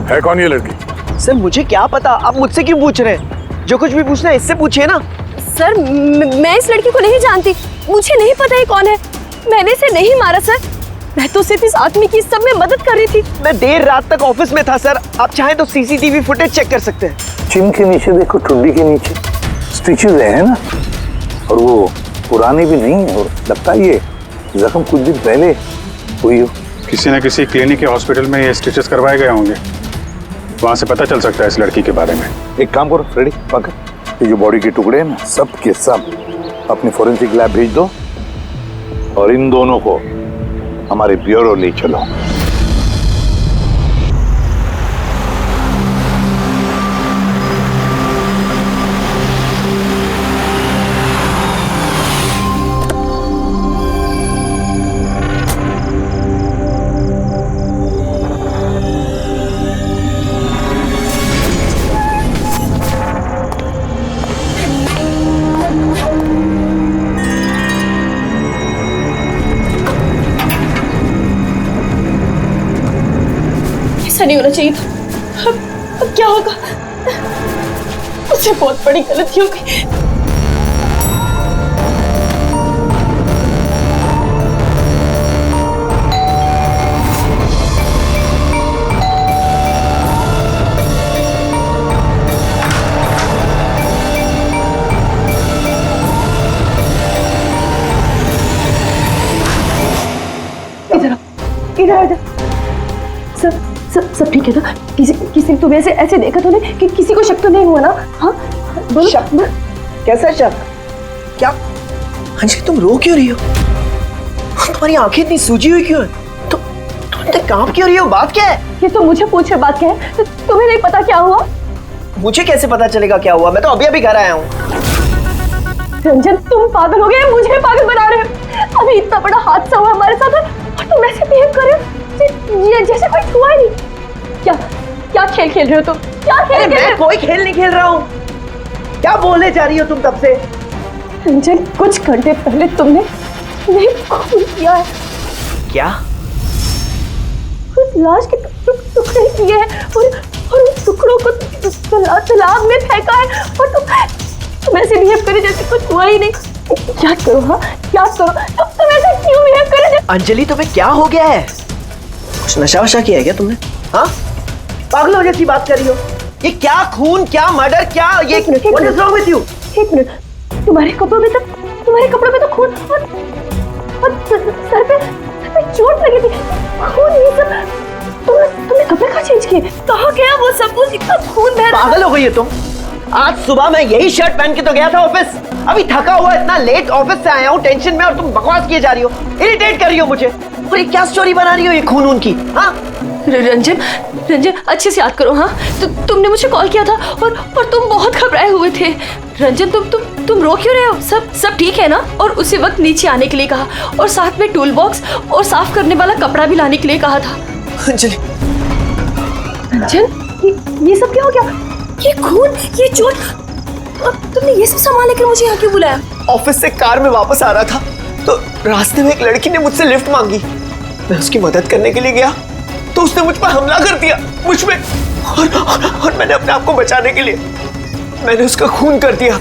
है कौन ये लड़की? मुझे क्या पता, आप मुझसे क्यों पूछ रहे हैं? जो कुछ भी पूछना है इससे पूछिए ना। सर मैं इस लड़की को नहीं जानती, मुझे नहीं पता ये कौन है। मैंने इसे नहीं मारा सर, मैं तो सिर्फ इस आदमी की सब में मदद कर रही थी। मैं देर रात तक ऑफिस में था सर, आप चाहें तो सीसीटीवी फुटेज चेक कर सकते हैं। चिन के नीचे देखो, ठुड्डी के नीचे स्टिचेस है ना, और वो पुराने भी नहीं है, और लगता है ये जख्म कुछ दिन पहले हुई हो। किसी न किसी क्लिनिक या हॉस्पिटल में ये स्टिचेस करवाए गए होंगे, वहां से पता चल सकता है इस लड़की के बारे में। एक काम करो फ्रेडी, पकड़ ये जो बॉडी के टुकड़े हैं ना, सब के सब अपनी फोरेंसिक लैब भेज दो, और इन दोनों को हमारे ब्यूरो ले चलो। ऐसा नहीं होना चाहिए था। अब क्या होगा? मुझसे बहुत बड़ी गलती हो गई। इधर इधर सब ठीक है ना? किसी तुम्हें ऐसे देखा तो नहीं कि किसी को शक तो नहीं हुआ ना? हाँ बोलो। शक? कैसा शक? क्या अंजलि तुम रो क्यों रही हो? तुम्हारी आंखें इतनी सूजी हुई क्यों है? तुम इतने कांप क्यों रही हो? बात क्या है? ये तो मुझे पूछे बात क्या है? तुम्हें नहीं पता क्या हुआ? मुझे कैसे पता चलेगा क्या हुआ? मैं तो अभी घर आया हूँ। रंजन तुम पागल हो गए, मुझे पागल बना रहे हो। अभी इतना बड़ा हादसा हुआ हमारे साथ और तुम ऐसे बिहेव कर रहे हो जैसे कुछ हुआ ही नहीं। क्या खेल खेल रहे हो तुम? क्या खेल खेल रहे हो? मैं कोई खेल नहीं खेल रहा हूँ। क्या बोलने जा रही हो तुम तब से? रंजन कुछ घंटे पहले तुमने खून किया है। क्या? उस लाश के टुकड़े किए हैं और उन टुकड़ों को तालाब में फेंका है और तुम ऐसे बिहेव करे जैसे कुछ हुआ ही नहीं। क्या करो? हाँ क्या करो? तुम ऐसे क्यों बिहेव करे? अंजलि तुम्हें क्या हो गया है? कुछ नशा वशा किया है क्या तुमने? हाँ पागलों जैसी बात कर रही हो। ये क्या खून, क्या मर्डर, क्या ये what is wrong with you? एक मिनट, तुम्हारे कपड़ों में तो खून और सर पे चोट लगी थी। खून ये सब तुमने कपड़े कहाँ चेंज किए? कहाँ गया वो सब कुछ? इतना खून बह रहा। पागल हो गई है तुम? आज सुबह मैं यही शर्ट पहन के तो गया था ऑफिस। अभी थका हुआ इतना लेट ऑफिस से आया हूँ टेंशन में, और तुम बकवास किए जा रही हो, इरिटेट कर रही हो मुझे। और ये क्या स्टोरी बना रही हो ये खून की? हाँ रंजन अच्छे से याद करो। हाँ तुमने मुझे कॉल किया था और तुम बहुत घबराए हुए थे। रंजन तुम रो क्यों रहे हो? सब ठीक है ना? और उसी वक्त नीचे आने के लिए कहा, और साथ में टूल बॉक्स और साफ करने वाला कपड़ा भी लाने के लिए कहा था। अंजलि रंजन ये सब क्या हो गया? ये खून, ये चोट, तुमने ये सब सामान लेकर मुझे यहाँ क्यों बुलाया? ऑफिस से कार में वापस आ रहा था तो रास्ते में एक लड़की ने मुझसे लिफ्ट मांगी। मैं उसकी मदद करने के लिए गया तो उसने मुझ पर हमला कर दिया, मुझ पे, और मैंने अपने आप को बचाने के लिए मैंने उसका खून कर दिया।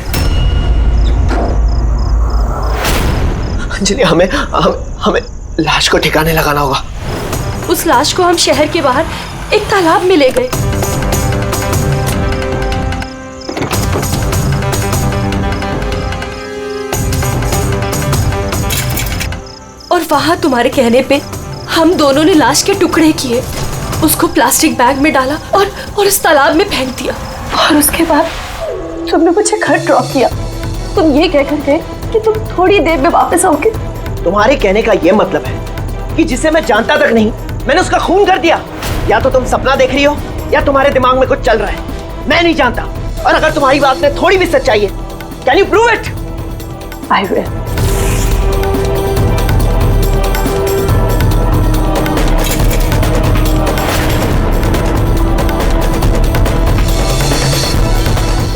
अंजलि हमें लाश को ठिकाने लगाना होगा। उस लाश को हम शहर के बाहर एक तालाब में ले गए। और वहां तुम्हारे कहने पे हम दोनों ने लाश के टुकड़े किए, उसको प्लास्टिक बैग में डाला और उस तालाब में फेंक दिया। और उसके बाद तुमने मुझे घर ड्रॉप किया। तुम ये कहकर गए कि तुम थोड़ी देर में वापस आओगे। तुम्हारे कहने का ये मतलब है कि जिसे मैं जानता तक नहीं मैंने उसका खून कर दिया? या तो तुम सपना देख रही हो या तुम्हारे दिमाग में कुछ चल रहा है, मैं नहीं जानता। और अगर तुम्हारी बात में थोड़ी भी सच्चाई है, can you prove it? I will.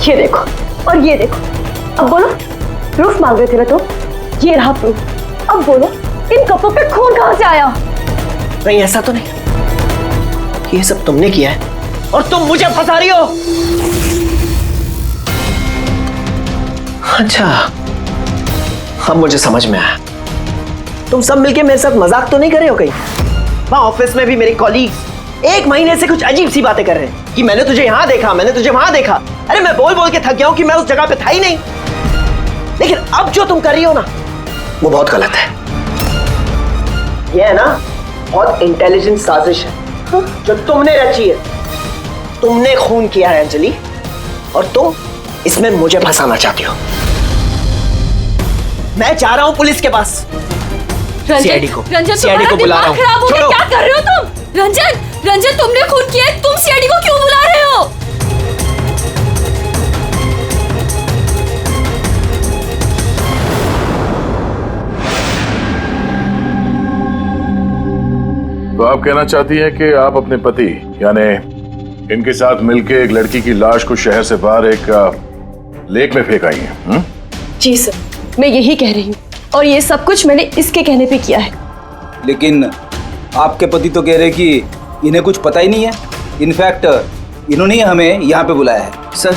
ये देखो और ये देखो। अब बोलो, प्रूफ मांग रहे थे ना तुम? ये रहा प्रूफ। अब बोलो, इन कपड़ों पे खून कहां से आया? नहीं ऐसा तो नहीं, ये सब तुमने किया है और तुम मुझे फंसा रही हो। अच्छा, अब मुझे समझ में आया। तुम सब मिलके मेरे साथ मजाक तो नहीं कर रहे हो कहीं? वहां ऑफिस में भी मेरे कॉलीग्स 1 महीने से कुछ अजीब सी बातें कर रहे हैं कि मैंने तुझे यहां देखा, मैंने तुझे वहां देखा। अरे मैं बोल बोल के थक गया हूं कि मैं उस जगह पे था ही नहीं। लेकिन अब जो तुम कर रही हो ना, वो बहुत गलत है। ये है ना, बहुत इंटेलिजेंट साजिश है जो तुमने रची है। तुमने खून किया है अंजलि, और तुम इसमें मुझे फंसाना चाहती हो। मैं जा रहा हूं पुलिस के पास। सीआईडी को बुला रहा हूं। खराब हो गया, क्या कर रहे हो तुम? रंजन तुमने खून किया है, तुम सीआईडी को क्यों बुला रहे हो? तो आप कहना चाहती हैं कि आप अपने पति यानी इनके साथ मिलके एक लड़की की लाश को शहर से बाहर एक लेक में फेंक आई हैं? जी सर, मैं यही कह रही हूँ, और ये सब कुछ मैंने इसके कहने पे किया है। लेकिन आपके पति तो कह रहे कि इन्हें कुछ पता ही नहीं है। इनफैक्ट इन्होंने ही हमें यहाँ पे बुलाया है। सर,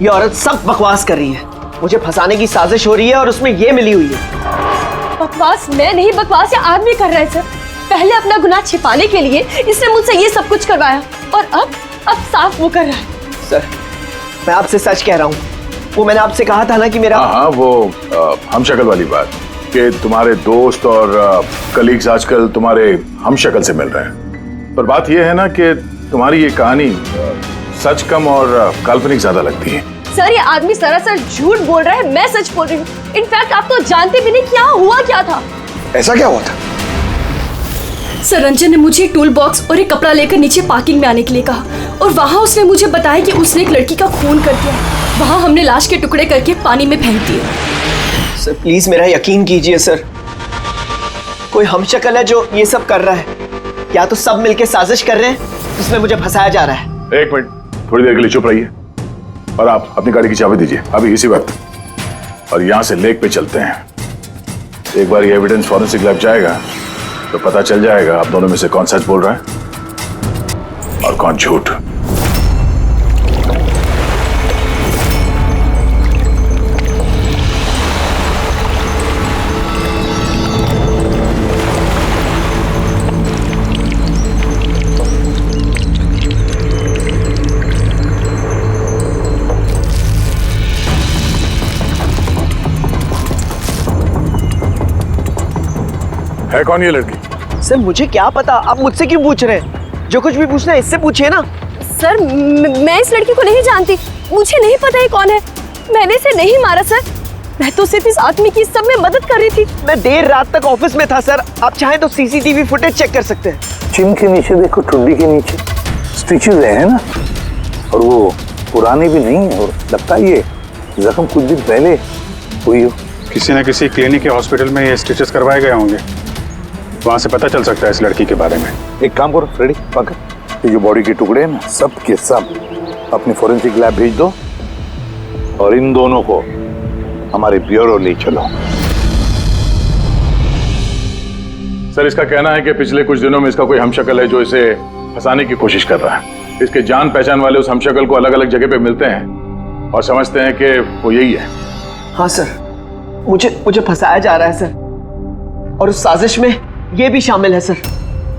ये औरत सब बकवास कर रही है। मुझे फंसाने की साजिश हो रही है और उसमें ये मिली हुई है। बकवास मैं नहीं, बकवास ये आदमी कर रहा है सर। पहले अपना गुनाह छिपाने के लिए इसने मुझसे ये सब कुछ करवाया, और अब साफ वो कर रहा है। सर, मैं आपसे सच कह रहा हूँ। वो मैंने आपसे कहा था ना कि मेरा हाँ, वो हम शक्ल वाली बात कि तुम्हारे दोस्त और कलीग्स आजकल तुम्हारे हम शक्ल से मिल रहे हैं। पर बात यह है ना कि तुम्हारी ये कहानी सच कम और काल्पनिक ज्यादा लगती है। सर, ये आदमी सरासर झूठ बोल रहा है, मैं सच बोल रही हूँ। इनफैक्ट आप तो जानते भी नहीं क्या हुआ क्या था। ऐसा क्या हुआ था? सर, रंजन ने मुझे एक टूल बॉक्स और एक कपड़ा लेकर नीचे पार्किंग में आने के लिए कहा, और वहाँ उसने मुझे बताया कि उसने एक लड़की का खून कर दिया। वहाँ हमने लाश के टुकड़े करके पानी में फेंक दिए। सर, प्लीज मेरा यकीन कीजिए सर। कोई हमशक्ल है जो ये सब कर रहा है, या तो सब मिलके साजिश कर रहे हैं जिसमें मुझे फंसाया जा रहा है। 1 मिनट, थोड़ी देर के लिए चुप रहिए और आप अपनी गाड़ी की चाबी दीजिए अभी इसी वक्त, और यहाँ से लेक पे चलते हैं। एक बार ये एविडेंस फॉरेंसिक लैब जाएगा तो पता चल जाएगा आप दोनों में से कौन सच बोल रहा है और कौन झूठ। है कौन ये लड़की? सर, मुझे क्या पता, आप मुझसे क्यों पूछ रहे हैं? जो कुछ भी पूछना है इससे पूछिए ना। सर, मैं इस लड़की को नहीं जानती, मुझे नहीं पता ये कौन है। मैंने इसे नहीं मारा सर, मैं तो सिर्फ इस आदमी की सब में मदद कर रही थी। मैं देर रात तक ऑफिस में था सर। आप चाहें तो सीसीटीवी फुटेज चेक कर सकते हैं। चिन के नीचे देखो, ठुड्डी के नीचे स्टिचेस है ना, और वो पुराने भी नहीं है, और लगता है ये जख्म कुछ दिन पहले हुई हो। किसी न किसी क्लिनिक या हॉस्पिटल में ये स्टिचेस करवाए गए होंगे, वहां से पता चल सकता है इस लड़की के बारे में। एक काम करो फ्रेडी, पकड़ ये जो बॉडी के टुकड़े हैं ना, सब के सब अपनी फोरेंसिक लैब भेज दो, और इन दोनों को हमारे ब्यूरो ले चलो। सर, इसका कहना है कि पिछले कुछ दिनों में इसका कोई हमशक्ल है जो इसे फंसाने की कोशिश कर रहा है। इसके जान पहचान वाले उस हमशक्ल को अलग अलग जगह पे मिलते हैं और समझते हैं कि वो यही है। हाँ सर, मुझे फंसाया जा रहा है सर, और उस साजिश में ये भी शामिल है सर।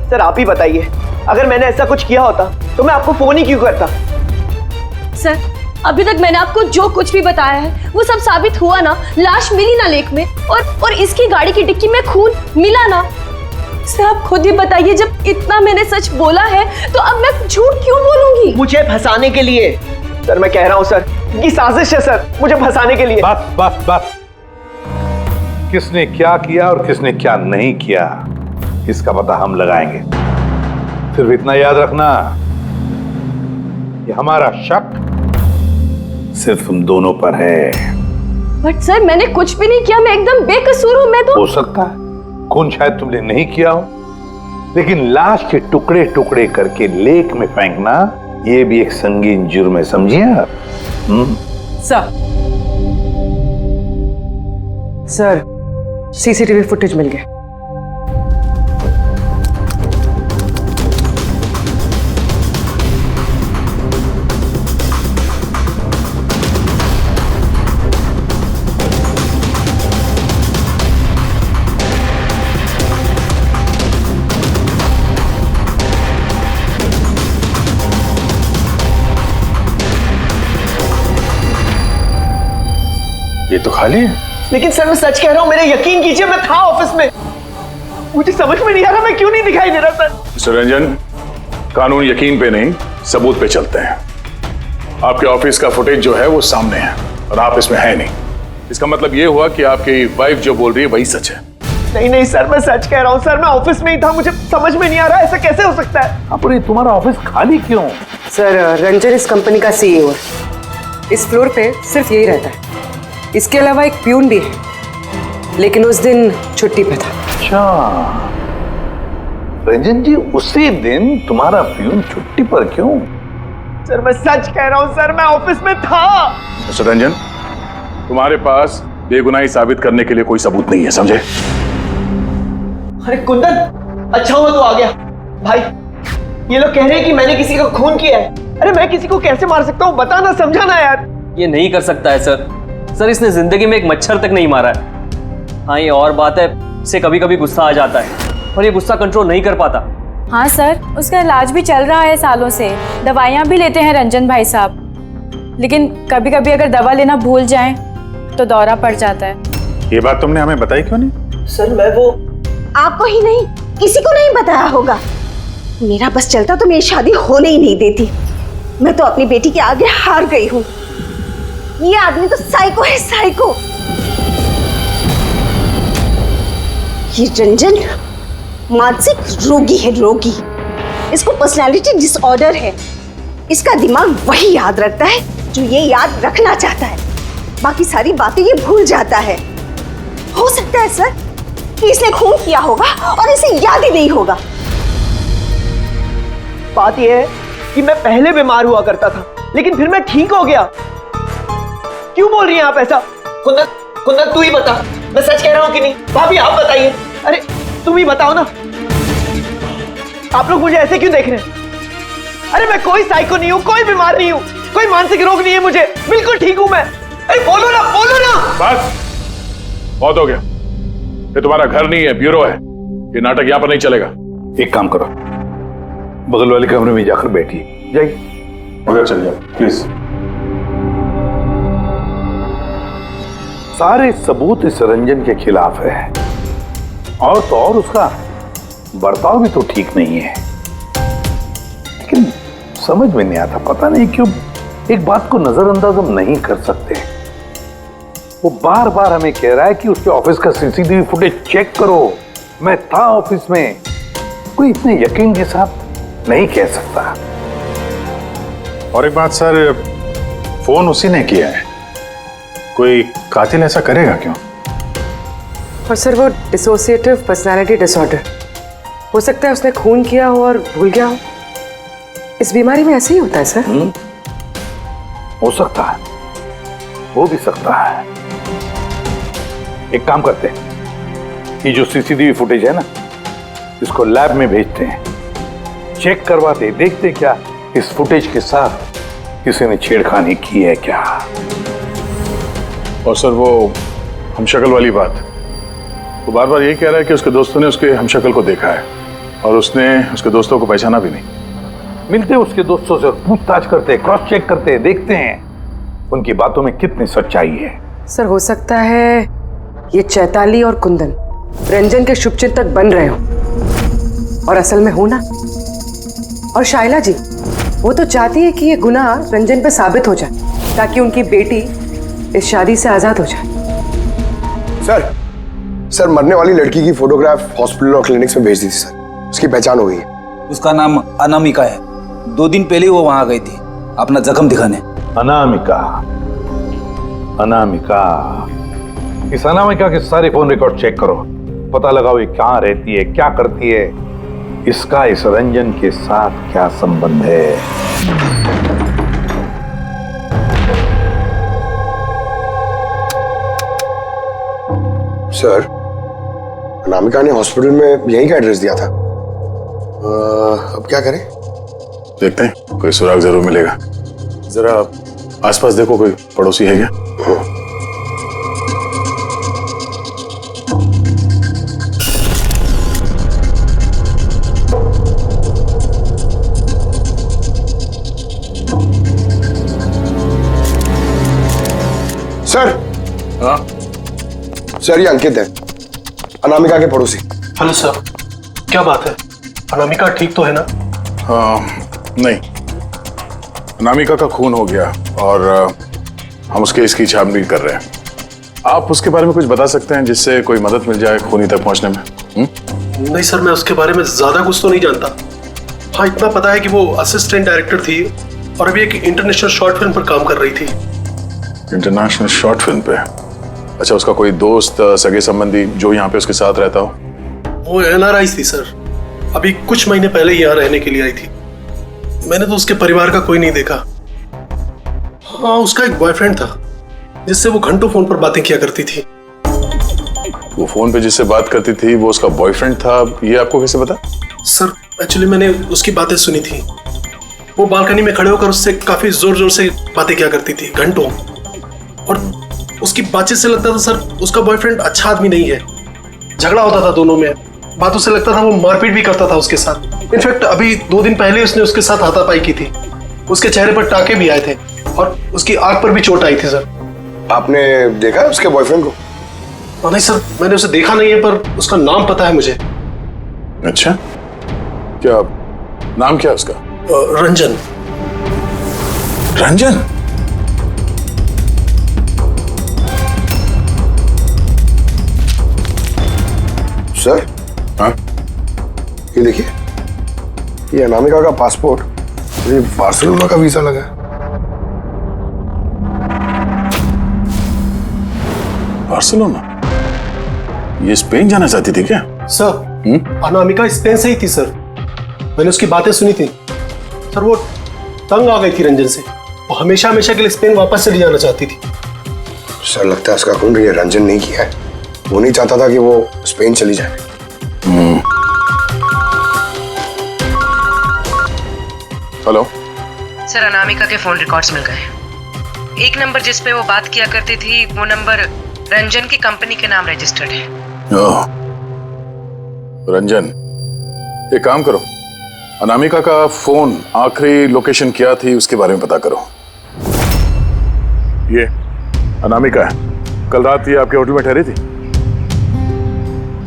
सर, आप ही बताइए, अगर मैंने ऐसा कुछ किया होता तो मैं आपको फोन ही क्यों करता? सर, अभी तक मैंने आपको जो कुछ भी बताया है वो सब साबित हुआ ना। लाश मिली ना लेक में, और इसकी गाड़ी की डिक्की में खून मिला ना। सर, आप खुद ही बताइए, जब इतना मैंने सच बोला है तो अब मैं झूठ क्यों बोलूंगी? मुझे फंसाने के लिए। सर, मैं कह रहा हूँ सर, ये साजिश है सर, मुझे फंसाने के लिए। बस किसने क्या किया और किसने क्या नहीं किया, इसका पता हम लगाएंगे। सिर्फ इतना याद रखना, ये हमारा शक सिर्फ तुम दोनों पर है। बट सर, मैंने कुछ भी नहीं किया, मैं एकदम बेकसूर हूँ। मैं तो हो सकता है खून शायद तुमने नहीं किया हो, लेकिन लाश के टुकड़े टुकड़े करके लेक में फेंकना ये भी एक संगीन जुर्म है, समझिए आप? सर, सीसीटीवी फुटेज मिल गया। तो खाली है। लेकिन सर मैं सच कह रहा हूँ, मेरे यकीन कीजिए, मैं था ऑफिस में। मुझे समझ में नहीं आ रहा मैं क्यों नहीं दिखाई दे रहा सर। मिस्टर रंजन, कानून यकीन पे नहीं सबूत पे चलते हैं। आपके ऑफिस का फुटेज जो है वो सामने है और आप इसमें है नहीं। इसका मतलब ये हुआ कि आपकी वाइफ जो बोल रही है वही सच है। नहीं नहीं सर, मैं सच कह रहा हूँ सर, मैं ऑफिस में ही था, मुझे समझ में नहीं आ रहा ऐसा कैसे हो सकता है। पर तुम्हारा ऑफिस खाली क्यों? सर रंजन इस कंपनी का सीईओ है। इस फ्लोर पे सिर्फ यही रहता है। इसके अलावा एक प्यून भी है, लेकिन उस दिन छुट्टी पे था। अच्छा रंजन जी, उसी दिन तुम्हारा प्यून छुट्टी पर क्यों? सर मैं सच कह रहा हूँ सर, मैं ऑफिस में था। मिस्टर रंजन, तुम्हारे पास बेगुनाही साबित करने के लिए कोई सबूत नहीं है, समझे? अरे कुंदन, अच्छा हुआ तो आ गया। भाई ये लोग कह रहे हैं कि मैंने किसी का खून किया है। अरे मैं किसी को कैसे मार सकता हूँ, बताना, समझाना यार। ये नहीं कर सकता है सर इसने जिंदगी में एक मच्छर तक नहीं मारा है। हाँ ये और बात है, इसे कभी कभी गुस्सा आ जाता है और ये गुस्सा कंट्रोल नहीं कर पाता। हाँ सर, उसका इलाज भी चल रहा है सालों से, दवाइयाँ भी लेते हैं रंजन भाई साहब, लेकिन कभी कभी अगर दवा लेना भूल जाएं तो दौरा पड़ जाता है। ये बात तुमने हमें बताई क्यों नहीं? सर मैं वो आपको ही नहीं, किसी को नहीं बताया होगा। मेरा बस चलता तो मेरी शादी होने ही नहीं देती। मैं तो अपनी बेटी के आगे हार गई हूँ। ये आदमी तो साइको है, साइको। ये रंजन मानसिक रोगी है, रोगी। इसको पर्सनालिटी डिसऑर्डर है। इसका दिमाग वही याद रखता है जो ये याद रखना चाहता है, बाकी सारी बातें ये भूल जाता है। हो सकता है सर कि इसने खून किया होगा और इसे याद ही नहीं होगा। बात यह है कि मैं पहले बीमार हुआ करता था, लेकिन फिर मैं ठीक हो गया। क्यों बोल रही हैं आप ऐसा? कुंदन, कुंदन तू ही बता, मैं सच कह रहा हूं कि नहीं? भाभी आप बताइए। अरे तुम ही बताओ ना, आप लोग मुझे ऐसे क्यों देख रहे हैं? अरे मैं कोई साइको नहीं हूं, कोई बीमार नहीं हूं, कोई मानसिक रोग नहीं है मुझे, बिल्कुल ठीक हूं मैं। अरे बोलो ना, बोलो ना। बस बहुत हो गया। ये तुम्हारा घर नहीं है, ब्यूरो है। ये नाटक यहां पर नहीं चलेगा। एक काम करो, बगल वाले कमरे में जाकर बैठिए। जाइए। मगर चल जाओ प्लीज। सारे सबूत इस रंजन के खिलाफ है, और तो और उसका बर्ताव भी तो ठीक नहीं है। लेकिन समझ में नहीं आता, पता नहीं क्यों एक बात को नजरअंदाज हम नहीं कर सकते। वो बार बार हमें कह रहा है कि उसके ऑफिस का सीसीटीवी फुटेज चेक करो, मैं था ऑफिस में। कोई इतने यकीन के साथ नहीं कह सकता। और एक बात सर, फोन उसी ने किया है। कोई कातिल ऐसा करेगा क्यों? और सर वो डिसोसिएटिव पर्सनालिटी डिसऑर्डर, हो सकता है उसने खून किया हो और भूल गया हो। इस बीमारी में ऐसे ही होता है सर। हो सकता है, हो भी सकता है। एक काम करते हैं, ये जो सीसीटीवी फुटेज है ना, इसको लैब में भेजते हैं, चेक करवाते, देखते क्या इस फुटेज के साथ किसी ने छेड़खानी की है क्या। और सर वो हमशक्ल वाली बात, वो बार बार ये कह रहा है कि उसके दोस्तों ने उसके हमशक्ल को देखा है और उसने उसके दोस्तों को पहचाना भी नहीं। मिलते उसके दोस्तों से, पूछताछ करते, क्रॉस चेक करते, देखते हैं उनकी बातों में कितनी सच्चाई है। सर हो सकता है ये चैताली और कुंदन रंजन के शुभचिंतक बन रहे हो और असल में हो ना। और शाइला जी वो तो चाहती है कि ये गुनाह रंजन पे साबित हो जाए ताकि उनकी बेटी इस शादी से आजाद हो जाए। सर मरने वाली लड़की की फोटोग्राफ हॉस्पिटल और क्लिनिक्स में भेज दी थी सर, उसकी पहचान हो गई है। उसका नाम अनामिका है। 2 दिन पहले वो वहां गई थी अपना जख्म दिखाने। अनामिका, अनामिका, इस अनामिका के सारे फोन रिकॉर्ड चेक करो, पता लगाओ ये कहाँ रहती है, क्या करती है, इसका इस रंजन के साथ क्या संबंध है। सर अनामिका ने हॉस्पिटल में यहीं का एड्रेस दिया था। अब क्या करें? देखते हैं, कोई सुराग जरूर मिलेगा। जरा आसपास देखो, कोई पड़ोसी है क्या? सर हाँ? सर ये अंकित है, अनामिका के पड़ोसी। हेलो सर, क्या बात है? अनामिका ठीक तो है ना? नहीं, अनामिका का खून हो गया और हम उसके इसकी छानबीन कर रहे हैं। आप उसके बारे में कुछ बता सकते हैं जिससे कोई मदद मिल जाए खूनी तक पहुंचने में? नहीं सर, मैं उसके बारे में ज्यादा कुछ तो नहीं जानता। हाँ, इतना पता है कि वो असिस्टेंट डायरेक्टर थी और अभी एक इंटरनेशनल शॉर्ट फिल्म पर काम कर रही थी। इंटरनेशनल शॉर्ट फिल्म पे? अच्छा, उसका कोई दोस्त सगे संबंधी जो यहाँ पे उसके साथ रहता हो? वो एनआरआई थी सर, अभी कुछ महीने पहले यहाँ रहने के लिए आई थी। मैंने तो उसके परिवार का कोई नहीं देखा। हाँ, उसका एक बॉयफ्रेंड था जिससे वो घंटों फोन पर बातें किया करती थी। वो फोन पे जिससे बात करती थी वो उसका बॉयफ्रेंड था, ये आपको कैसे पता? सर एक्चुअली मैंने उसकी बातें सुनी थी। वो बालकनी में खड़े होकर उससे काफी जोर जोर से बातें किया करती थी घंटों, और उसकी बातचीत से लगता था सर उसका बॉयफ्रेंड अच्छा आदमी नहीं है। झगड़ा होता था दोनों में, बातों से लगता था वो मारपीट भी करता था उसके साथ। इनफैक्ट अभी 2 दिन पहले उसने उसके साथ हाथापाई की थी। उसके चेहरे पर टाके भी आए थे और उसकी आंख पर भी चोट आई थी सर। आपने देखा है उसके बॉयफ्रेंड को? नहीं सर, मैंने उसे देखा नहीं है, पर उसका नाम पता है मुझे। अच्छा, क्या नाम क्या है उसका? रंजन। रंजन? सर, हाँ? ये देखिए, ये अनामिका का पासपोर्ट, ये बार्सिलोना का वीजा लगा है। बार्सिलोना? ये स्पेन जाना चाहती थी क्या? सर, अनामिका स्पेन से ही थी सर। मैंने उसकी बातें सुनी थी सर। वो तंग आ गई थी रंजन से। वो हमेशा हमेशा के लिए स्पेन वापस चली जाना चाहती थी। सर लगता है उसका खून ये रंजन नहीं किया है। वो नहीं चाहता था कि वो स्पेन चली जाए। हेलो सर, अनामिका के फोन रिकॉर्ड्स मिल गए। एक नंबर जिस पे वो बात किया करती थी वो नंबर रंजन की कंपनी के नाम रजिस्टर्ड है। ओह, रंजन, एक काम करो, अनामिका का फोन आखिरी लोकेशन क्या थी उसके बारे में पता करो। ये अनामिका है, कल रात ये आपके होटल में ठहरी थी?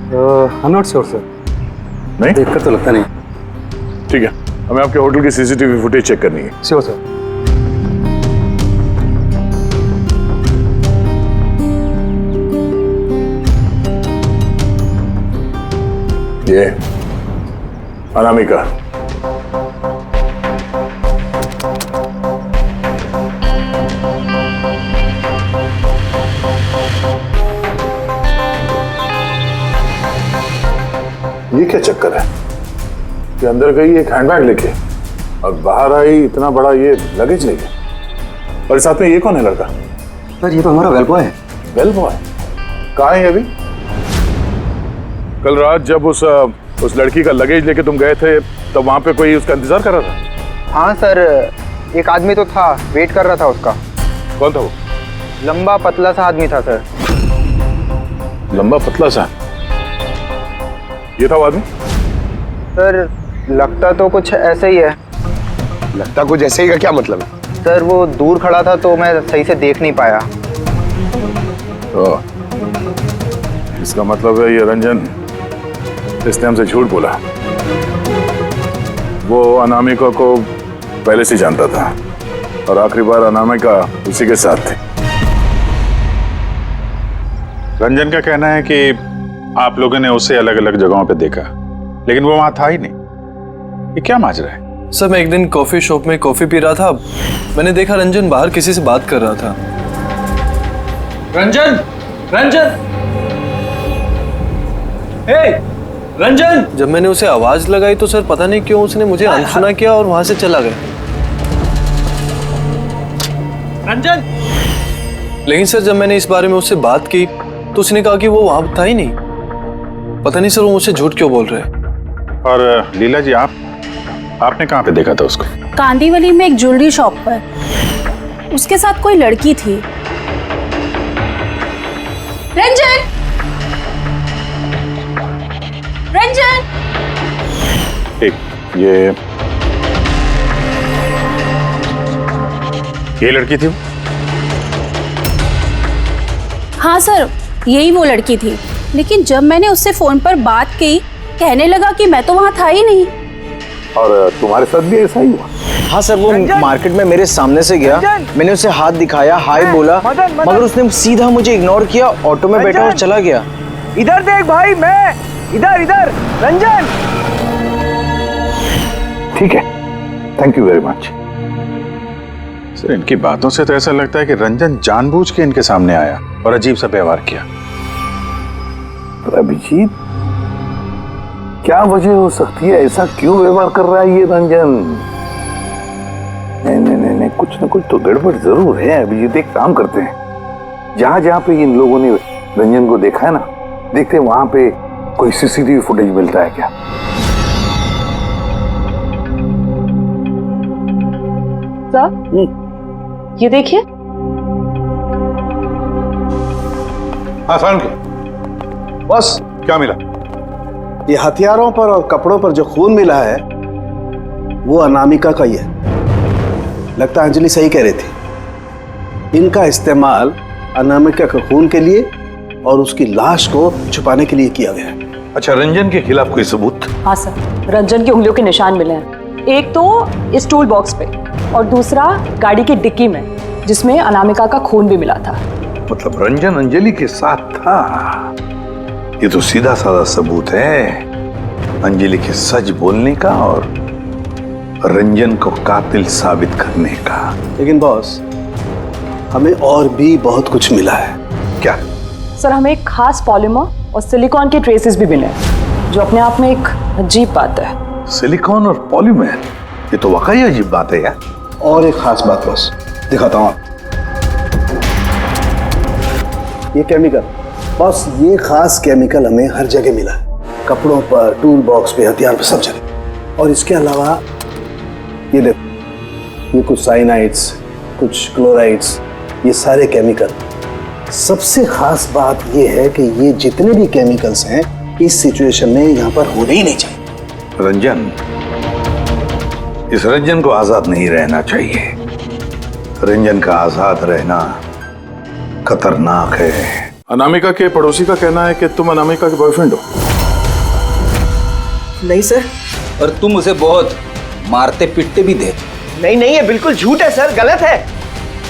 I am not sure sir, नहीं देखकर तो लगता नहीं। ठीक है, हमें आपके होटल की सीसीटीवी फुटेज चेक करनी है। Sure sir. ये अनामिका, ये क्या चक्कर है कि अंदर गई एक हैंडबैग लेके और बाहर आई इतना बड़ा ये लगेज लेके, और साथ में ये कौन है लड़का? सर ये तो हमारा वेल बॉय है। वेल बॉय कहाँ है अभी? कल रात जब उस लड़की का लगेज लेके तुम गए थे तब वहां पे कोई उसका इंतजार कर रहा था? हाँ सर, एक आदमी तो था, वेट कर रहा था उसका। कौन था वो? लंबा पतला सा आदमी था सर। लंबा पतला सा? ये था वो आदमी? सर लगता तो कुछ ऐसे ही है। लगता कुछ ऐसे ही का क्या मतलब है? सर वो दूर खड़ा था तो मैं सही से देख नहीं पाया। इसका मतलब है ये रंजन, इसने हमसे झूठ बोला। वो अनामिका को पहले से जानता था और आखिरी बार अनामिका उसी के साथ थी। रंजन का कहना है कि आप लोगों ने उसे अलग अलग जगहों पे देखा, लेकिन वो वहां था ही नहीं। ये क्या माजरा है? सर मैं एक दिन कॉफी शॉप में कॉफी पी रहा था, मैंने देखा रंजन बाहर किसी से बात कर रहा था। रंजन, रंजन, हे रंजन! जब मैंने उसे आवाज लगाई तो सर पता नहीं क्यों उसने मुझे अनसुना किया और वहां से चला गया। रंजन! लेकिन सर जब मैंने इस बारे में उससे बात की तो उसने कहा कि वो वहां था ही नहीं। पता नहीं सर वो मुझसे झूठ क्यों बोल रहे हैं। और लीला जी, आपने कहाँ पे देखा था उसको? कांदीवली में एक ज्वेलरी शॉप पर। उसके साथ कोई लड़की थी। रंजन! रंजन! एक ये लड़की थी? हाँ सर, यही वो लड़की थी, लेकिन जब मैंने उससे फोन पर बात की कहने लगा कि मैं तो वहाँ था ही नहीं। और तुम्हारे साथ भी ऐसा ही हुआ? हाँ सर, वो मार्केट में मेरे सामने से गया, मैंने उसे हाथ दिखाया, हाय बोला, मगर उसने सीधा मुझे इग्नोर किया, ऑटो में बैठा और चला गया। इधर देख भाई, मैं इधर रंजन। ठीक है, thank you very much. Sir इनकी बातों से तो ऐसा लगता है कि रंजन जानबूझ के इनके सामने आया और अजीब सा व्यवहार किया। पर अभिजीत, क्या वजह हो सकती है? ऐसा क्यों व्यवहार कर रहा है ये रंजन? नहीं, कुछ ना कुछ तो गड़बड़ जरूर है। अभिजीत, एक काम करते हैं, जहां पे इन लोगों ने रंजन को देखा है ना, देखते हैं वहां पे कोई सीसीटीवी फुटेज मिलता है क्या। सर, ये देखिए। हाँ सारण के बस क्या मिला? ये हथियारों पर और कपड़ों पर जो खून मिला है वो अनामिका का ही है। लगता है अंजलि सही कह रही थी, इनका इस्तेमाल अनामिका के खून के लिए और उसकी लाश को छुपाने के लिए किया गया है। अच्छा, रंजन के खिलाफ कोई सबूत? हाँ सर, रंजन की उंगलियों के निशान मिले हैं। एक तो इस टूल बॉक्स पे और दूसरा गाड़ी की डिक्की में, जिसमें अनामिका का खून भी मिला था। मतलब रंजन अंजलि के साथ था? ये तो सीधा साधा सबूत है अंजलि के सच बोलने का और रंजन को कातिल साबित करने का। लेकिन बॉस, हमें और भी बहुत कुछ मिला है। क्या? सर, हमें एक खास पॉलीमर और सिलिकॉन के ट्रेसेस भी मिले, जो अपने आप में एक अजीब बात है। सिलिकॉन और पॉलीमर, ये तो वाकई अजीब बात है यार। और एक खास बात बॉस, दिखाता हूं। ये केमिकल बॉस, ये खास केमिकल हमें हर जगह मिला है, कपड़ों पर, टूल बॉक्स पे, हथियार पे, सब जगह। और इसके अलावा ये देखो, ये कुछ साइनाइड्स, कुछ क्लोराइड्स, ये सारे केमिकल। सबसे खास बात ये है कि ये जितने भी केमिकल्स हैं इस सिचुएशन में यहाँ पर होने ही नहीं चाहिए। रंजन, इस रंजन को आजाद नहीं रहना चाहिए। रंजन का आजाद रहना खतरनाक है। अनामिका के पड़ोसी का कहना है कि तुम अनामिका के बॉयफ्रेंड हो। नहीं सर। और तुम उसे बहुत मारते पीटते भी थे। नहीं, ये बिल्कुल झूठ है सर, गलत है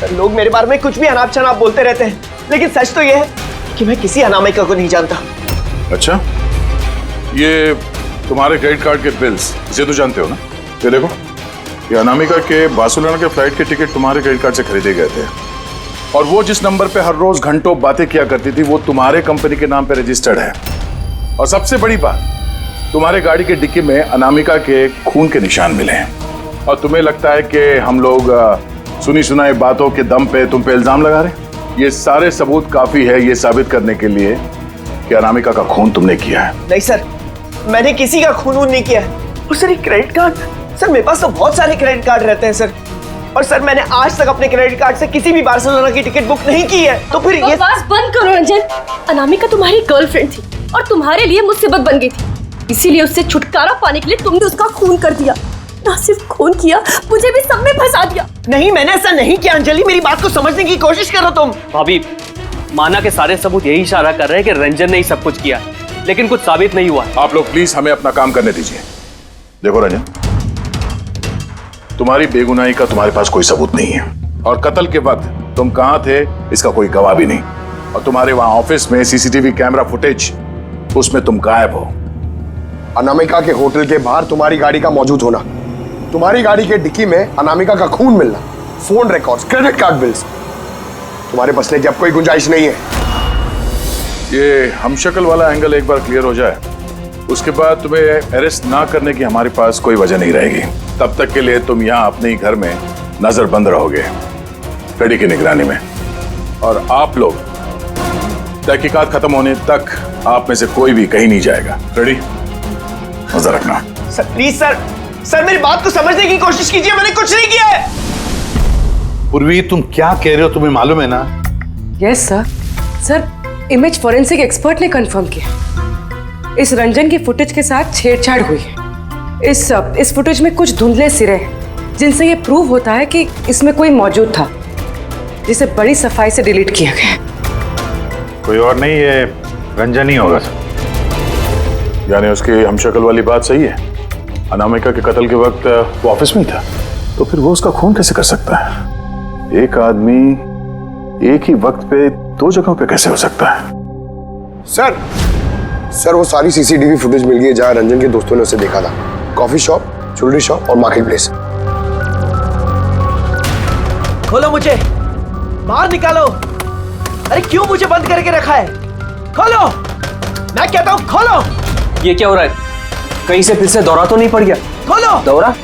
सर। लोग मेरे बारे में कुछ भी अनाप शनाप बोलते रहते हैं, लेकिन सच तो यह है कि मैं किसी अनामिका को नहीं जानता। अच्छा, ये तुम्हारे क्रेडिट कार्ड के बिल्स, इसे तो जानते हो ना? ये देखो, ये अनामिका के बार्सिलोना के फ्लाइट के टिकट तुम्हारे क्रेडिट कार्ड से खरीदे गए थे, और वो जिस नंबर पे हर रोज घंटों बातें किया करती थी वो तुम्हारे कंपनी के नाम पे रजिस्टर्ड है। और सबसे बड़ी बात, तुम्हारे गाड़ी के डिक्की में अनामिका के खून के निशान मिले हैं। और तुम्हें लगता है कि हम लोग सुनी सुनाई बातों के दम पे तुम पे इल्जाम लगा रहे हैं? ये सारे सबूत काफी है ये साबित करने के लिए कि अनामिका का खून तुमने किया है। नहीं सर, मैंने किसी का खून नहीं किया है। और सर, ये क्रेडिट कार्ड, सर मेरे पास तो बहुत सारे क्रेडिट कार्ड रहते हैं सर। और सर, मैंने आज तक अपने क्रेडिट कार्ड से किसी भी बार्सिलोना की टिकट बुक नहीं की है। तो फिर ये बकवास बंद करो रंजन। अनामिका तुम्हारी गर्लफ्रेंड थी और तुम्हारे लिए मुसीबत बन गई थी, इसीलिए उससे छुटकारा पाने के लिए तुमने उसका खून कर दिया। ना सिर्फ खून किया, मुझे भी सब में फंसा दिया। नहीं, मैंने ऐसा नहीं किया अंजलि, मेरी बात को समझने की कोशिश करो तुम। भाभी, माना के सारे सबूत यही इशारा कर रहे हैं कि रंजन ने ही सब कुछ किया, लेकिन कुछ साबित नहीं हुआ। आप लोग प्लीज हमें अपना काम करने दीजिए। देखो रंजन, तुम्हारी बेगुनाही का तुम्हारे पास कोई सबूत नहीं है, और कत्ल के वक्त तुम कहां थे इसका कोई गवाह भी नहीं। और तुम्हारे वहां ऑफिस में सीसीटीवी कैमरा फुटेज, उसमें तुम गायब हो। अनामिका के होटल के बाहर तुम्हारी गाड़ी का मौजूद होना, तुम्हारी गाड़ी के डिक्की में अनामिका का खून मिलना, phone records, credit card bills, तुम्हारे बचने की अब कोई गुंजाइश नहीं है। ये हमशक्ल वाला एंगल एक बार क्लियर हो जाए, उसके बाद तुम्हें अरेस्ट ना करने की हमारे पास कोई वजह नहीं रहेगी। तब तक के लिए तुम यहाँ अपने ही घर में नजरबंद रहोगे, फ्रेडी की निगरानी में। और आप लोग तहकीकात खत्म होने तक आप में से कोई भी कहीं नहीं जाएगा। फ्रेडी, नजर रखना। सर प्लीज सर मेरी बात को समझने की कोशिश कीजिए, मैंने कुछ नहीं किया है। पूर्वी, तुम क्या कह रहे हो तुम्हें मालूम है ना? Yes sir. Sir, image forensic expert ने कंफर्म किया, इस रंजन की फुटेज के साथ छेड़छाड़ हुई है। इस फुटेज में कुछ धुंधले सिरे हैं, जिनसे ये प्रूव होता है कि इसमें कोई मौजूद था, जिसे बड़ी सफाई से डिलीट किया गया। कोई और नहीं, ये रंजन ही होगा सर। यानी उसकी हमशक्ल वाली बात सही है, अनामिका के कत्ल के वक्त वो ऑफिस में ही था, तो फिर वो उसका खून कैसे कर सकता है? एक आदमी एक ही वक्त पे दो जगहों पे कैसे हो सकता है? सर वो सारी सीसीटीवी फुटेज मिल गई है जहां रंजन के दोस्तों ने उसे देखा था। कॉफी शॉप, ज्वेलरी शॉप और मार्केट प्लेस। खोलो मुझे, बाहर निकालो। अरे क्यों मुझे बंद करके रखा है? खोलो, मैं कहता हूँ खोलो। ये क्या हो रहा है? कहीं से फिर से दौरा तो नहीं पड़ गया? खोलो। दौरा?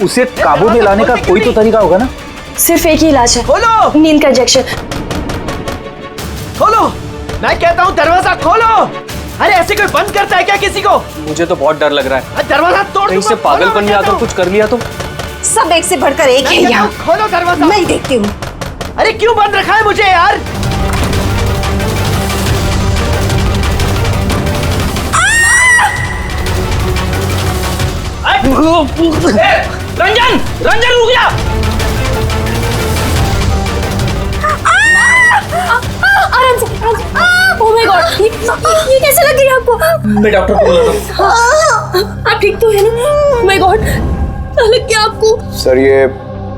उसे काबू में लाने का कोई तो तरीका होगा ना? सिर्फ एक ही इलाज है, खोलो। नींद का इंजेक्शन। खोलो, मैं कहता हूँ दरवाजा खोलो। अरे ऐसे कोई बंद करता है क्या किसी को? मुझे तो बहुत डर लग रहा है। दरवाजा तोड़ कहीं से पागलपन में आकर कुछ कर लिया तो? सब एक से बढ़कर एक है यहाँ। खोलो दरवाजा। मैं देखती हूँ। अरे क्यों बंद रखा है मुझे यार? रंजन, रंजन रुक जा। आराम से। ओह माय गॉड, ये कैसे लग गई आपको? मैं डॉक्टर को बुलाता हूँ। आप ठीक तो है ना? ओह माय गॉड, क्या लग गया आपको? सर ये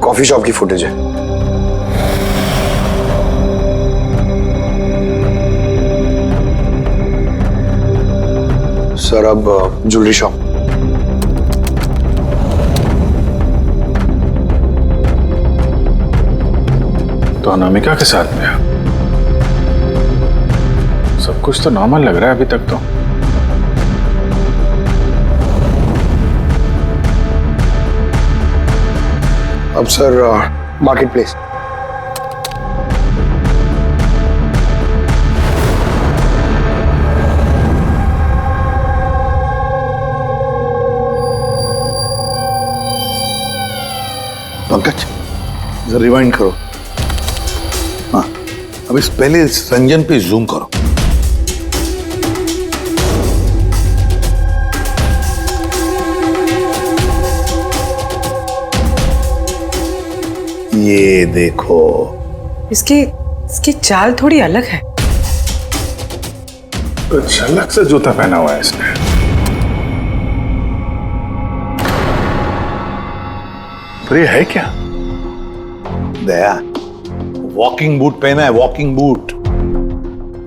कॉफी शॉप की फुटेज है। सर अब ज्वेलरी शॉप। तो अनामिका के साथ में सब कुछ तो नॉर्मल लग रहा है अभी तक तो। अब सर मार्केट प्लेस। पंकज जरा रिवाइंड करो। हाँ, अब इस पहले इस रंजन पे जूम करो। ये देखो, इसकी चाल थोड़ी अलग है। तो झलक से जूता पहना हुआ है इसने। तो ये है क्या? दया, वॉकिंग बूट पहना है, वॉकिंग बूट।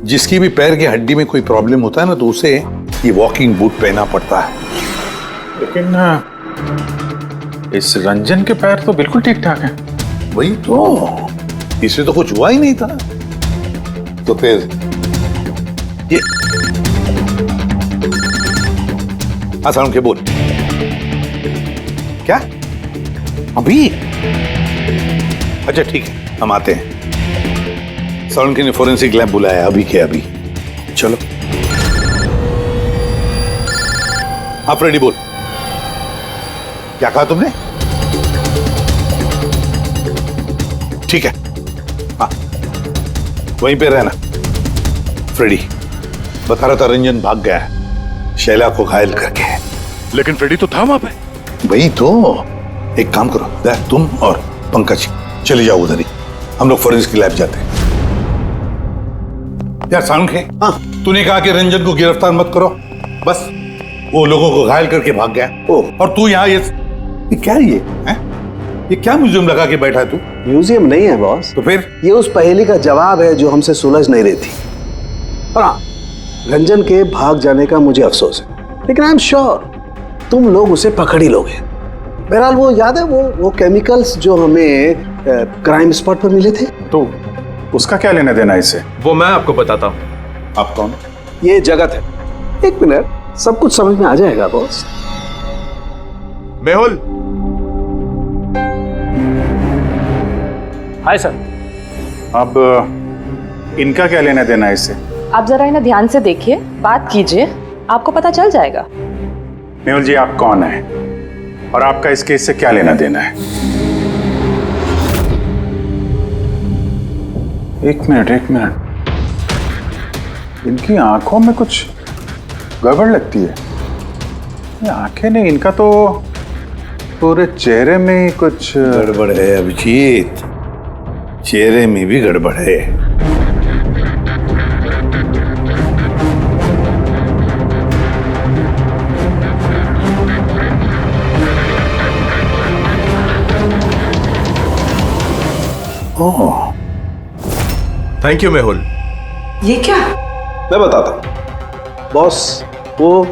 जिसकी भी पैर की हड्डी में कोई प्रॉब्लम होता है ना, तो उसे ये वॉकिंग बूट पहना पड़ता है। लेकिन इस रंजन के पैर तो बिल्कुल ठीक ठाक हैं। वही तो, इससे तो कुछ हुआ ही नहीं था। तो फिर ये आसान के बोल, क्या अभी? अच्छा ठीक है, हम आते हैं। सोलंकी ने फोरेंसिक लैब बुलाया अभी के अभी। चलो आप रेडी बोल, क्या कहा तुमने? ठीक है, हाँ वहीं पे रहना। फ्रेडी बता रहा था रंजन भाग गया है शैला को घायल करके। लेकिन फ्रेडी तो था वहां पे। वही तो, एक काम करो, तुम और पंकज चले जाओ उधर ही, हम लोग फोरेंसिक लैब जाते हैं। यार सालुंखे, हाँ तूने कहा कि रंजन को गिरफ्तार मत करो, बस वो लोगों को घायल करके भाग गया। और तू यहाँ ये क्या है ये क्या म्यूजियम लगा के बैठा है तू? म्यूजियम नहीं है बॉस। तो फिर? ये उस पहेली का जवाब है जो हमसे सुलझ नहीं रही थी। और हाँ, रंजन के भाग जाने का मुझे अफसोस है, लेकिन आई एम श्योर तुम लोग उसे पकड़ ही लोगे। बहरहाल वो याद है वो केमिकल्स जो हमें क्राइम स्पॉट पर मिले थे, तो उसका क्या लेना देना इससे? वो मैं आपको बताता हूँ। आप कौन? ये जगत है। एक मिनट, सब कुछ समझ में आ जाएगा बॉस। मेहुल। Hi sir. अब इनका क्या लेना देना है इससे? आप जरा इन्हें ध्यान से देखिए, बात कीजिए, आपको पता चल जाएगा। मेहुल जी, आप कौन है और आपका इस केस से क्या लेना देना है? एक मिनट, इनकी आंखों में कुछ गड़बड़ लगती है। ये आंखें नहीं, इनका तो पूरे चेहरे में कुछ गड़बड़ है अभिजीत, चेहरे में भी गड़बड़ है। ओह, थैंक यू मेहुल। ये क्या? मैं बताता हूँ बॉस, वो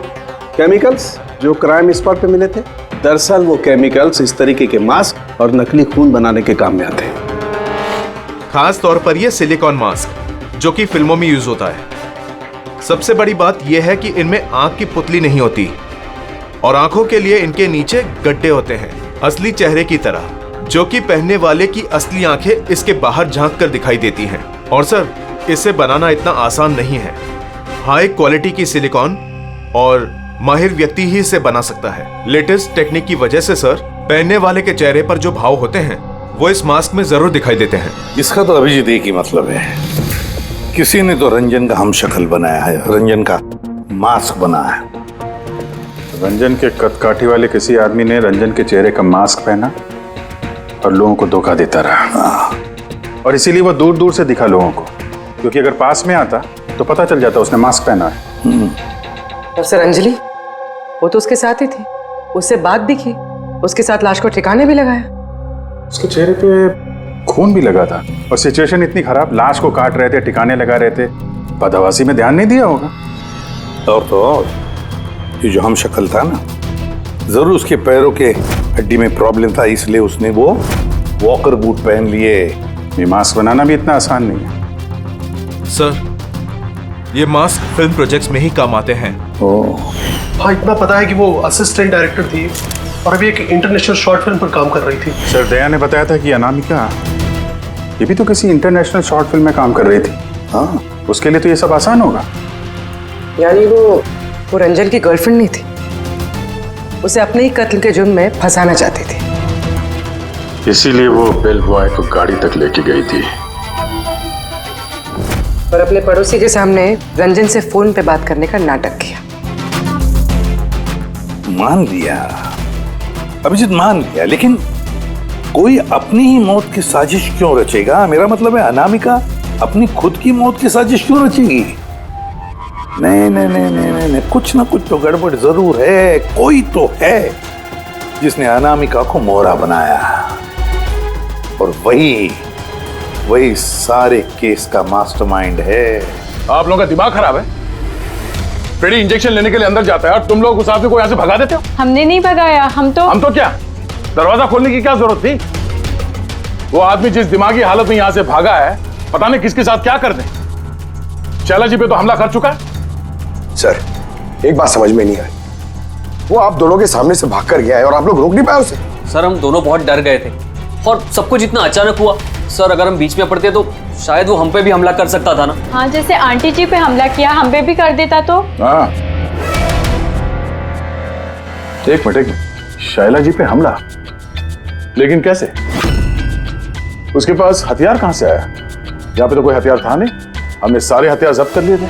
केमिकल्स जो क्राइम स्पॉट पे मिले थे, दरअसल वो केमिकल्स इस तरीके के मास्क और नकली खून बनाने के काम में आते हैं। खास तौर पर यह सिलिकॉन मास्क जो कि फिल्मों में यूज होता है। सबसे बड़ी बात यह है कि इनमें आंख की पुतली नहीं होती और आंखों के लिए इनके नीचे गड्ढे होते हैं, असली चेहरे की तरह, जो कि पहनने वाले की असली आंखें इसके बाहर झांक कर दिखाई देती हैं। और सर, इसे बनाना इतना आसान नहीं है। हाई क्वालिटी की सिलिकॉन और माहिर व्यक्ति ही इसे बना सकता है। लेटेस्ट टेक्निक की वजह से सर, पहनने वाले के चेहरे पर जो भाव होते हैं वो इस मास्क में जरूर दिखाई देते हैं। इसका तो अभिजीत एक ही मतलब है, किसी ने तो रंजन का हम शक्ल बनाया है, रंजन का मास्क बना है। रंजन के कदकाठी वाले किसी आदमी ने रंजन के चेहरे का मास्क पहना और लोगों को धोखा देता रहा। और इसीलिए वो दूर दूर से दिखा लोगों को, क्योंकि अगर पास में आता तो पता चल जाता उसने मास्क पहना है। और सर अंजलि, वो तो उसके साथ ही थी, उससे बात भी की, उसके साथ लाश को ठिकाने भी लगाया। उसके चेहरे पे खून भी लगा था और सिचुएशन इतनी खराब, लाश को काट रहे थे, ठिकाने लगा रहे थे, बदहवासी में ध्यान नहीं दिया होगा। और तो और ये जो हम शक्ल था ना, जरूर उसके पैरों के हड्डी में प्रॉब्लम था, इसलिए उसने वो वॉकर बूट पहन लिए। ये मास्क बनाना भी इतना आसान नहीं है सर। ये मास्क फिल्म प्रोजेक्ट्स में ही काम आते हैं। हाँ, इतना पता है कि वो असिस्टेंट डायरेक्टर थी और अभी एक इंटरनेशनल शॉर्ट फिल्म पर काम कर रही थी। सर, दया ने बताया था कि अनामिका ये भी तो किसी इंटरनेशनल शॉर्ट फिल्म में काम कर रही थी। हाँ, उसके लिए तो ये सब आसान होगा। यानी वो रंजन की गर्लफ्रेंड नहीं थी, उसे अपने ही कत्ल के जुर्म में फंसाना चाहती थी। इसीलिए वो बेल बॉय को गाड़ी तक लेके गई थी और अपने पड़ोसी के सामने रंजन से फोन पे बात करने का नाटक किया। मान लिया अभिजीत, मान लिया, लेकिन कोई अपनी ही मौत की साजिश क्यों रचेगा? मेरा मतलब है अनामिका अपनी खुद की मौत की साजिश क्यों रचेगी? नहीं नहीं नहीं नहीं नहीं, नहीं। कुछ ना कुछ तो गड़बड़ जरूर है। कोई तो है जिसने अनामिका को मोहरा बनाया और वही सारे केस का मास्टरमाइंड है। आप लोगों का दिमाग खराब है। पेड़ी इंजेक्शन लेने के लिए अंदर जाता है और तुम लोग उस आदमी को यहाँ से भगा देते हो। हमने नहीं भगाया, हम तो क्या दरवाजा खोलने की क्या जरूरत थी? वो आदमी जिस दिमागी हालत में यहाँ से भागा है, पता नहीं किसके साथ क्या कर दे। शैला जी पे तो हमला कर चुका है। सर, एक बात समझ में नहीं आई, वो आप दोनों के सामने से भाग कर गया है और आप लोग रोक नहीं पाए उसे। सर, हम दोनों बहुत डर गए थे और सब कुछ इतना अचानक हुआ। सर, अगर हम बीच में पड़ते तो शायद वो हम पे भी हमला कर सकता था ना। हाँ, जैसे आंटी जी पे हमला किया, हम पे भी कर देता तो। हाँ, एक मिनट, शैला जी पे हमला? लेकिन कैसे? उसके पास हथियार कहां से आया? यहाँ पे तो कोई हथियार था नहीं, हमने सारे हथियार जब्त कर लिए थे।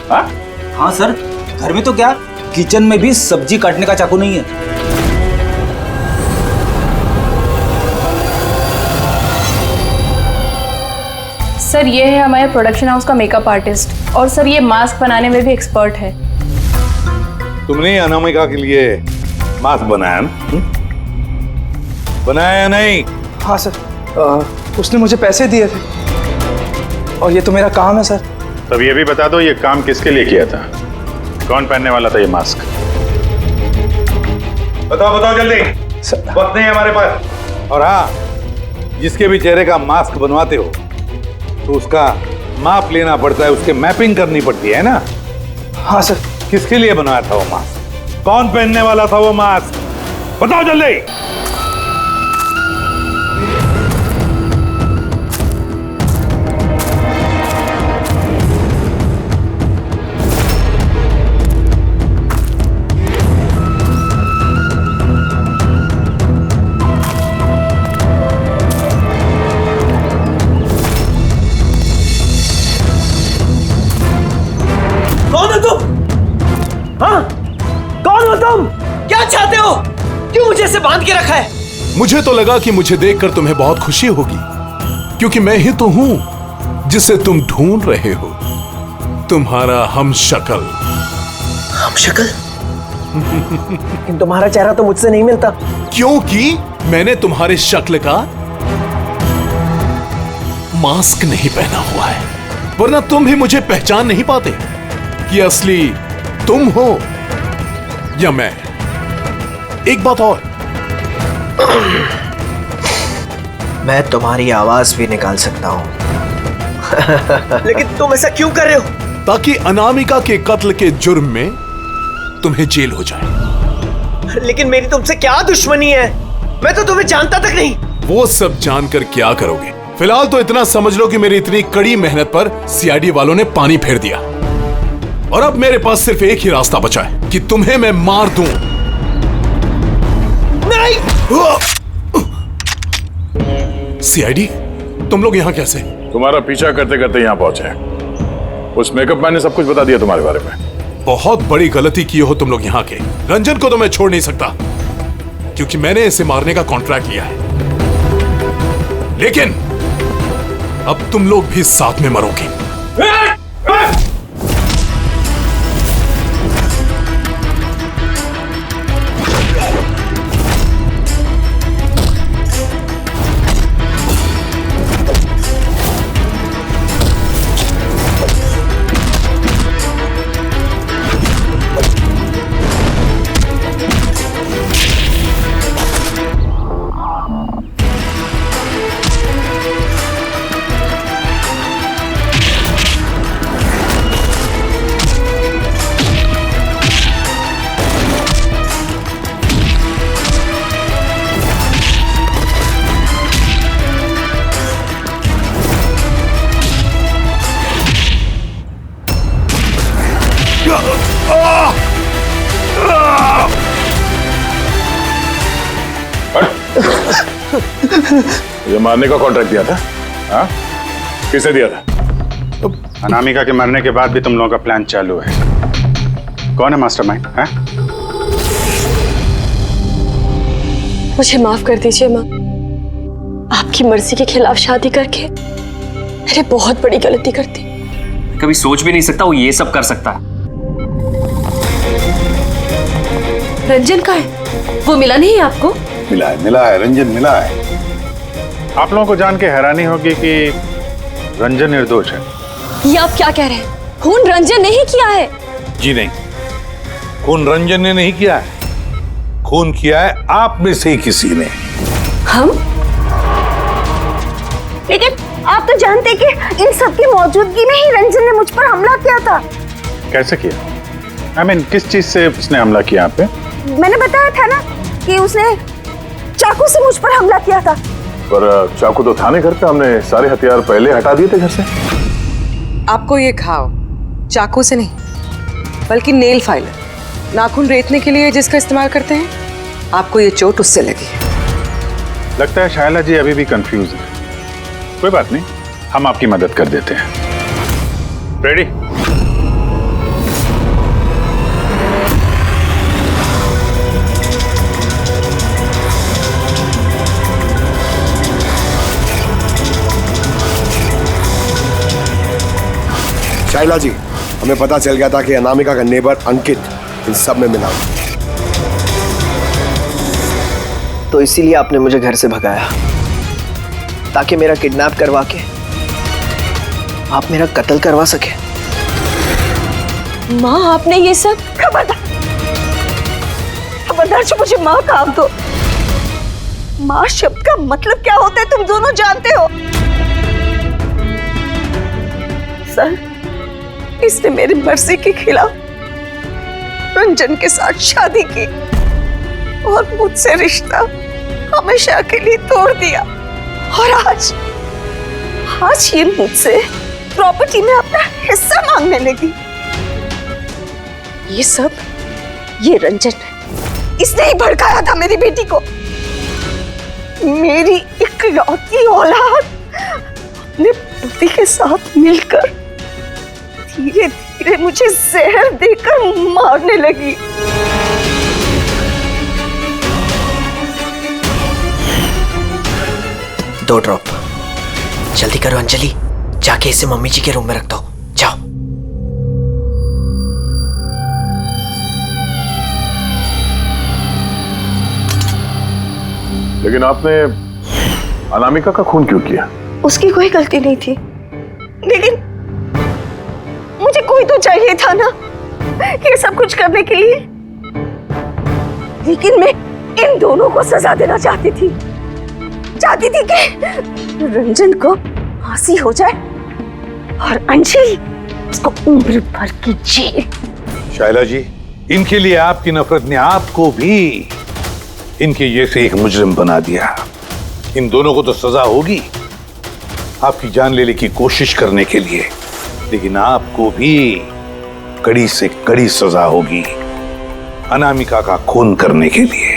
हाँ? हाँ सर, घर में तो क्या, किचन में भी सब्जी काटने का चाकू नहीं है। सर, ये है हमारे प्रोडक्शन हाउस का मेकअप आर्टिस्ट और सर ये मास्क बनाने में भी एक्सपर्ट है। तुमने अनामिका के लिए मास्क बनाया ना? बनाया या नहीं? हाँ सर, उसने मुझे पैसे दिए थे और ये तो मेरा काम है सर। तब ये भी बता दो, ये काम किसके लिए किया था? कौन पहनने वाला था ये मास्क? बताओ बताओ जल्दी, वक्त नहीं है हमारे पास। और हाँ, जिसके भी चेहरे का मास्क बनवाते हो तो उसका माप लेना पड़ता है, उसके मैपिंग करनी पड़ती है ना? हाँ सर। किसके लिए बनवाया था वो मास्क? कौन पहनने वाला था वो मास्क? बताओ जल्दी। कौन हो तुम? हाँ, कौन हो तुम? क्या चाहते हो? क्यों मुझे ऐसे बांध के रखा है? मुझे तो लगा कि मुझे देखकर तुम्हें बहुत खुशी होगी, क्योंकि मैं ही तो हूं जिसे तुम ढूंढ रहे हो, तुम्हारा हमशक्ल। हमशक्ल? लेकिन तुम्हारा चेहरा तो मुझसे नहीं मिलता। क्योंकि मैंने तुम्हारे शक्ल का मास्क नहीं पहना हुआ है, वरना तुम भी मुझे पहचान नहीं पाते कि असली तुम हो या मैं। एक बात और, मैं तुम्हारी आवाज भी निकाल सकता हूं। लेकिन तुम ऐसा क्यों कर रहे हो? ताकि अनामिका के कत्ल के जुर्म में तुम्हें जेल हो जाए। लेकिन मेरी तुमसे क्या दुश्मनी है? मैं तो तुम्हें जानता तक नहीं। वो सब जानकर क्या करोगे? फिलहाल तो इतना समझ लो कि मेरी इतनी कड़ी मेहनत पर सीआईडी वालों ने पानी फेर दिया, और अब मेरे पास सिर्फ एक ही रास्ता बचा है कि तुम्हें मैं मार दूं। नहीं! सीआईडी, तुम लोग यहाँ कैसे? तुम्हारा पीछा करते करते यहाँ पहुंचे। उस मेकअप मैन ने सब कुछ बता दिया तुम्हारे बारे में। बहुत बड़ी गलती की हो तुम लोग यहाँ के। रंजन को तो मैं छोड़ नहीं सकता, क्योंकि मैंने इसे मारने का कॉन्ट्रैक्ट लिया है। लेकिन अब तुम लोग भी साथ में मरोगे। ये मारने का कॉन्ट्रैक्ट दिया था? हाँ? किसे दिया था? अनामिका के मरने के बाद भी तुम लोगों का प्लान चालू है। कौन है मास्टरमाइंड? हैं? मुझे माफ कर दीजिए माँ। आपकी मर्जी के खिलाफ शादी करके मैंने बहुत बड़ी गलती कर दी। कभी सोच भी नहीं सकता वो ये सब कर सकता है। रंजन का है? वो मिला नहीं आपको? मिला है रंजन, मिला है। आप लोगों को जान के हैरानी होगी कि रंजन निर्दोष है। ये आप क्या कह रहे हैं? खून रंजन ने ही किया है। जी नहीं, खून रंजन ने नहीं किया है, खून किया है आप में से ही किसी ने। हम? लेकिन आप तो जानते कि इन सब की मौजूदगी में ही रंजन ने मुझ पर हमला किया था। कैसे किया? I mean, किस चीज से उसने हमला किया आप पे? मैंने बताया था ना कि उसने चाकू से मुझ पर हमला किया था। पर चाकू तो था नहीं घर पे, हमने सारे हथियार पहले हटा दिए थे घर से। आपको ये घाव चाकू से नहीं, बल्कि नेल फाइलर, नाखून रेतने के लिए जिसका इस्तेमाल करते हैं, आपको ये चोट उससे लगी। लगता है शायला जी अभी भी कंफ्यूज है। कोई बात नहीं, हम आपकी मदद कर देते हैं। रेडी? शाइला जी, हमें पता चल गया था कि अनामिका का नेबर अंकित इन सब में मिला। तो इसीलिए आपने मुझे घर से भगाया, ताकि मेरा किडनैप करवा के आप मेरा कत्ल करवा सके। माँ, आपने ये सब? खबरदार जो मुझे माँ काम दो। माँ शब्द का मतलब क्या होता है तुम दोनों जानते हो। सर, इसने मेरी मर्जी के खिलाफ रंजन के साथ शादी की और मुझसे रिश्ता हमेशा के लिए तोड़ दिया, और आज ये मुझसे प्रॉपर्टी में अपना हिस्सा मांगने लगी। ये सब ये रंजन है, इसने ही भड़काया था मेरी बेटी को। मेरी इकलौती औलाद अपने पति के साथ मिलकर धीरे धीरे मुझे जहर देकर मारने लगी। 2 ड्रॉप। जल्दी करो अंजलि, जाके इसे मम्मी जी के रूम में रख दो। जाओ। लेकिन आपने अनामिका का खून क्यों किया? उसकी कोई गलती नहीं थी, लेकिन मुझे कोई तो चाहिए था ना ये सब कुछ करने के लिए। लेकिन मैं इन दोनों को सजा देना चाहती थी कि रंजन को फांसी हो जाए और अंजलि उसको उम्र भर की जेल। शायला जी, इनके लिए आपकी नफरत ने आपको भी इनके जैसे एक मुजरिम बना दिया। इन दोनों को तो सजा होगी आपकी जान लेने की कोशिश करने के लिए, लेकिन आपको भी कड़ी से कड़ी सजा होगी अनामिका का खून करने के लिए।